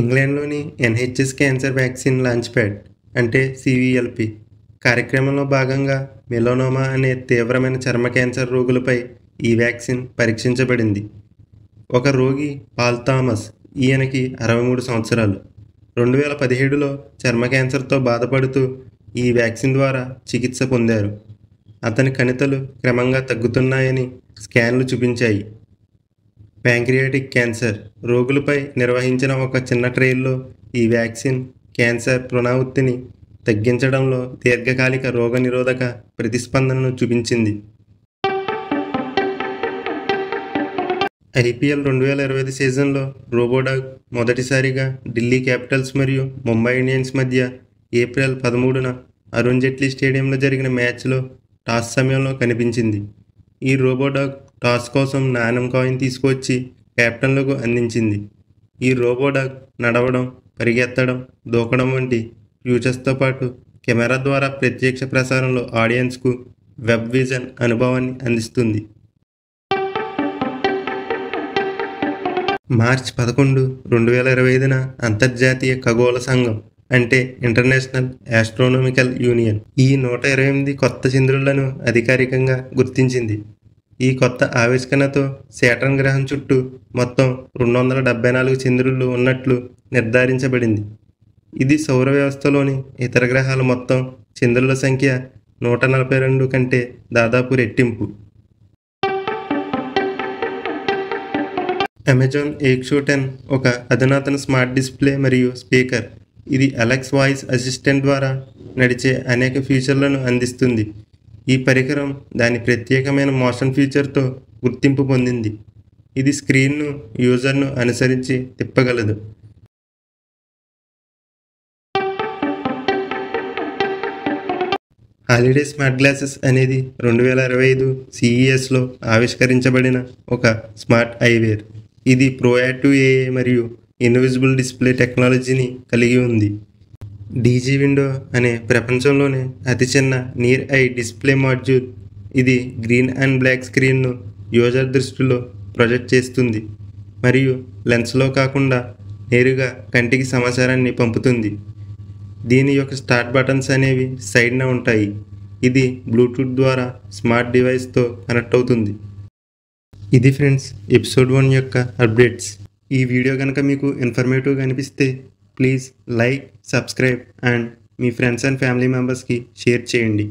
ఇంగ్లాండ్లోని NHS cancer vaccine launch pad అంటే సివిఎల్పి కార్యక్రమంలో భాగంగా మెలనోమా అనే తీవ్రమైన చర్మ క్యాన్సర్ రోగులపై ఈ వ్యాక్సిన్ పరీక్షించబడింది. ఒక రోగి పాల్ థామస్, ఈయనకి 63 సంవత్సరాలు. 2017లో చర్మ క్యాన్సర్తో బాధపడుతూ ఈ వ్యాక్సిన్ ద్వారా చికిత్స పొందారు. అతని కణితులు క్రమంగా తగ్గుతున్నాయని స్కాన్లు చూపించాయి. ప్యాంక్రియాటిక్ క్యాన్సర్ రోగులపై నిర్వహించిన ఒక చిన్న ట్రయల్లో ఈ వ్యాక్సిన్ క్యాన్సర్ పునరావృత్తిని తగ్గించడంలో దీర్ఘకాలిక రోగనిరోధక ప్రతిస్పందనను చూపించింది. ఐపీఎల్ 2025 సీజన్లో రోబోడాగ్ మొదటిసారిగా ఢిల్లీ క్యాపిటల్స్ మరియు ముంబై ఇండియన్స్ మధ్య ఏప్రిల్ 13న అరుణ్ జైట్లీ స్టేడియంలో జరిగిన మ్యాచ్లో టాస్ సమయంలో కనిపించింది. ఈ రోబోడాగ్ టాస్ కోసం నాణెం కాయిన్ తీసుకువచ్చి కెప్టెన్లకు అందించింది. ఈ రోబోడాగ్ నడవడం, పరిగెత్తడం, దూకడం వంటి ఫ్యూచర్స్తో పాటు కెమెరా ద్వారా ప్రత్యక్ష ప్రసారంలో ఆడియన్స్కు వెబ్ విజన్ అనుభవాన్ని అందిస్తుంది. మార్చి 11, 2025న అంతర్జాతీయ ఖగోళ సంఘం అంటే ఇంటర్నేషనల్ ఆస్ట్రోనామికల్ యూనియన్ ఈ 128 కొత్త చంద్రులను అధికారికంగా గుర్తించింది. ఈ కొత్త ఆవిష్కరణతో శాటర్న్ గ్రహం చుట్టూ మొత్తం 274 చంద్రులు ఉన్నట్లు నిర్ధారించబడింది. ఇది సౌర వ్యవస్థలోని ఇతర గ్రహాల మొత్తం చంద్రుల సంఖ్య 142 కంటే దాదాపు రెట్టింపు. అమెజాన్ ఎక్సో 10 ఒక అధునాతన స్మార్ట్ డిస్ప్లే మరియు స్పీకర్. ఇది అలెక్స్ వాయిస్ అసిస్టెంట్ ద్వారా నడిచే అనేక ఫీచర్లను అందిస్తుంది. ఈ పరికరం దాని ప్రత్యేకమైన మోషన్ ఫీచర్తో గుర్తింపు పొందింది. ఇది స్క్రీన్ను యూజర్ను అనుసరించి తిప్పగలదు. హాలిడే స్మార్ట్ గ్లాసెస్ అనేది 2025 CESలో ఆవిష్కరించబడిన ఒక స్మార్ట్ ఐవేర్. ఇది ప్రోయాక్టివ్ ఏఐ మరియు ఇన్విజిబుల్ డిస్ప్లే టెక్నాలజీని కలిగి ఉంది. డీజీ విండో అనే ప్రపంచంలోనే అతి చిన్న నియర్ ఐ డిస్ప్లే మాడ్యూల్. ఇది గ్రీన్ అండ్ బ్లాక్ స్క్రీన్ను యూజర్ దృష్టిలో ప్రొజెక్ట్ చేస్తుంది మరియు లెన్స్లో కాకుండా నేరుగా కంటికి సమాచారాన్ని పంపుతుంది. దీని యొక్క స్టార్ట్ బటన్స్ అనేవి సైడ్న ఉంటాయి. ఇది బ్లూటూత్ ద్వారా స్మార్ట్ డివైస్తో కనెక్ట్ అవుతుంది. ఇది ఫ్రెండ్స్ ఎపిసోడ్ 1 యొక్క అప్డేట్స్. ఈ వీడియో కనుక మీకు ఇన్ఫర్మేటివ్గా అనిపిస్తే please like, subscribe and me friends and family మెంబర్స్కి షేర్ చేయండి.